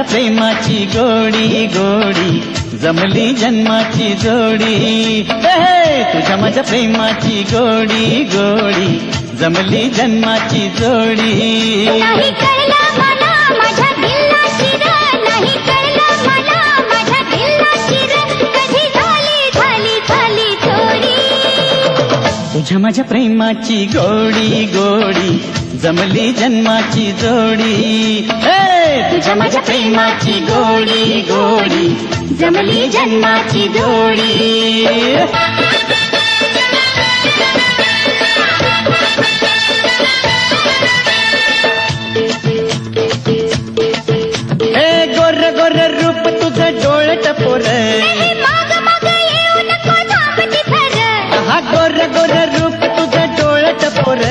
प्रेमाची गोडी गोडी जमली जन्माची जोडी, तुझ्या माझ्या प्रेमाची गोडी गोडी जमली जन्माची जोडी. नाही कळलं मला माझ्या दिलला शिर, नाही कळलं मला माझ्या दिलला शिर, कधी झाली झाली झाली थोडी. तुझ्या माझ्या प्रेमाची गोडी गोडी जमली जन्माची जोडी, तुझ्या माझ्या प्रेमाची गोडी गोडी जमली जन्माची जोडी. हे गोर गोर रूप तुझं डोळ टपोर, माग माग येऊ नको थांब तिथं, हा गोर गोर रूप तुझं डोळ टपोर,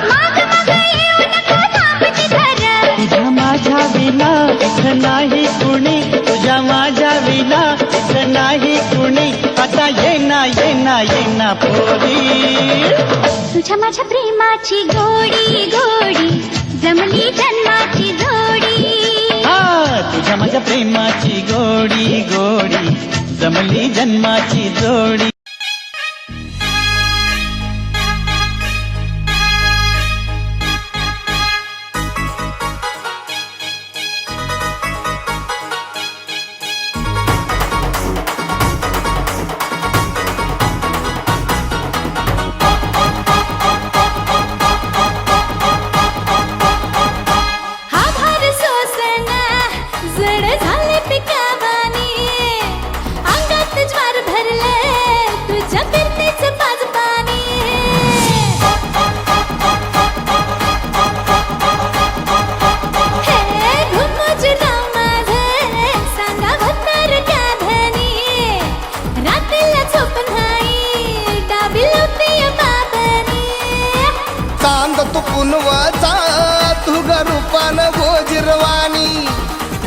माग माग येऊ नको थांब तिथं. तुझ्या माझ्या विना इथं नाही कुणी, तुझ्या माझ्या विना इथं नाही कुणी, आता येना येना येना पोरी. तुझ्या माझ्या प्रेमाची गोडी गोडी जमली जन्माची जोडी. तुझ्या माझ्या प्रेमाची गोडी गोडी जमली जन्माची जोडी. तुझा रूपान गोजिरवाणी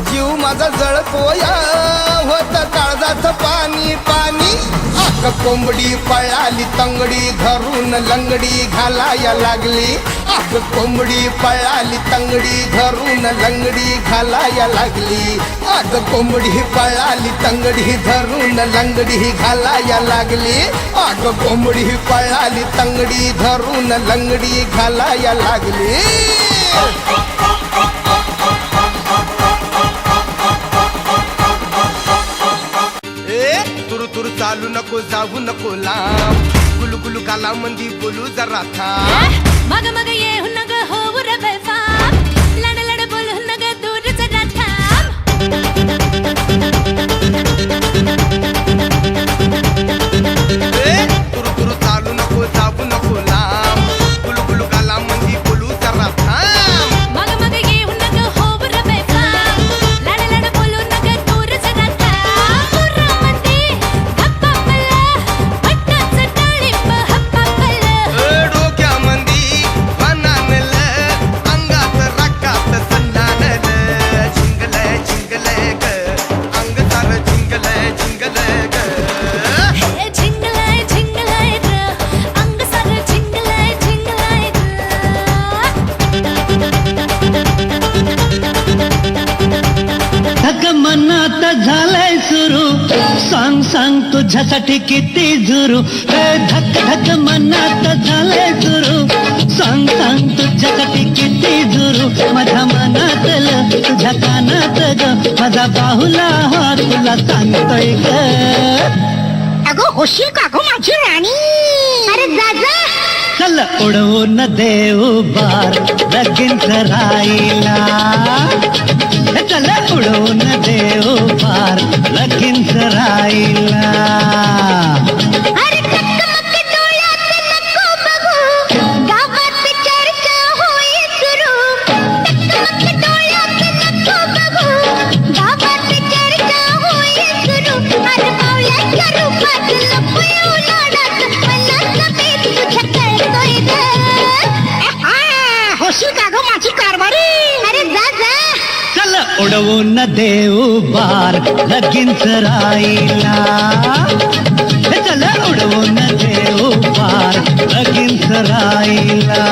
जीव माझा जळतोया होत काळजाचं पाणी पाणी. आक कोंबडी पळाली तंगडी धरून लंगडी घालाया लागली, आक कोंबडी पळाली तंगडी धरून लंगडी घालाया लागली, आक कोंबडी पळाली तंगडी धरून लंगडी घालाया लागली, आक कोंबडी पळाली तंगडी धरून लंगडी घालाया लागली. तुरु तुरु चालू नको जाऊ नको लांब, गुलू गुलू काला मंदी बोलू जरा थांब. मग मग ये नग होऊ रे बेफाम, लड लड बोलू नग दूर जरा थांब. तुरु तुरु चालू नको जाऊ नको लांब, गुलू गुलू काला मंदी बोलू जरा थांब. मग मग ये नग होऊ रे बेफाम, लड लड बोलू नग दूर जरा थांब. पुरामध्ये हप्पापला पट्टाचं डाळिंब हप्पापला, डोक्यामंदी मनानल अंगात राखात सन्नानल, झिंगलय झिंगलय ग अंग सार झिंगलय झिंगलय ग. हे झिंगलाय झिंगलाय ग अंग सारं झिंगलाय झिंगलाय ग. धक मनात झालंय सुरू, सांग सांग तुझ्यासाठी किती झुरू, धक धक मनात झालंय सुरू, सांग सांग तुझ्यासाठी किती झुरू. माझ्या मनातलं तुझ्या कानात ग, माझा बाहुला हा तुला सांगतोय ग. अगं होशील का गं माझी राणी? अरे जा जा. चल उडवून देऊ बार लगीन करायला, चल उडवून देऊ बार लगीन करायला. अरे टकमक डोळ्यात नको बघू, गावात चर्चा होई सुरू. टकमक डोळ्यात नको बघू, गावात चर्चा होई सुरू. अरे मावळ्याच्या रूपात लपयो लाडात, मनातलं पेट तुझ्या कळतोय ग. होशील का गं माझी कारभारी? अरे जा जा. चल उडवून देऊ बार लगीन करायला, चल उडवून देऊ बार लगीन करायला.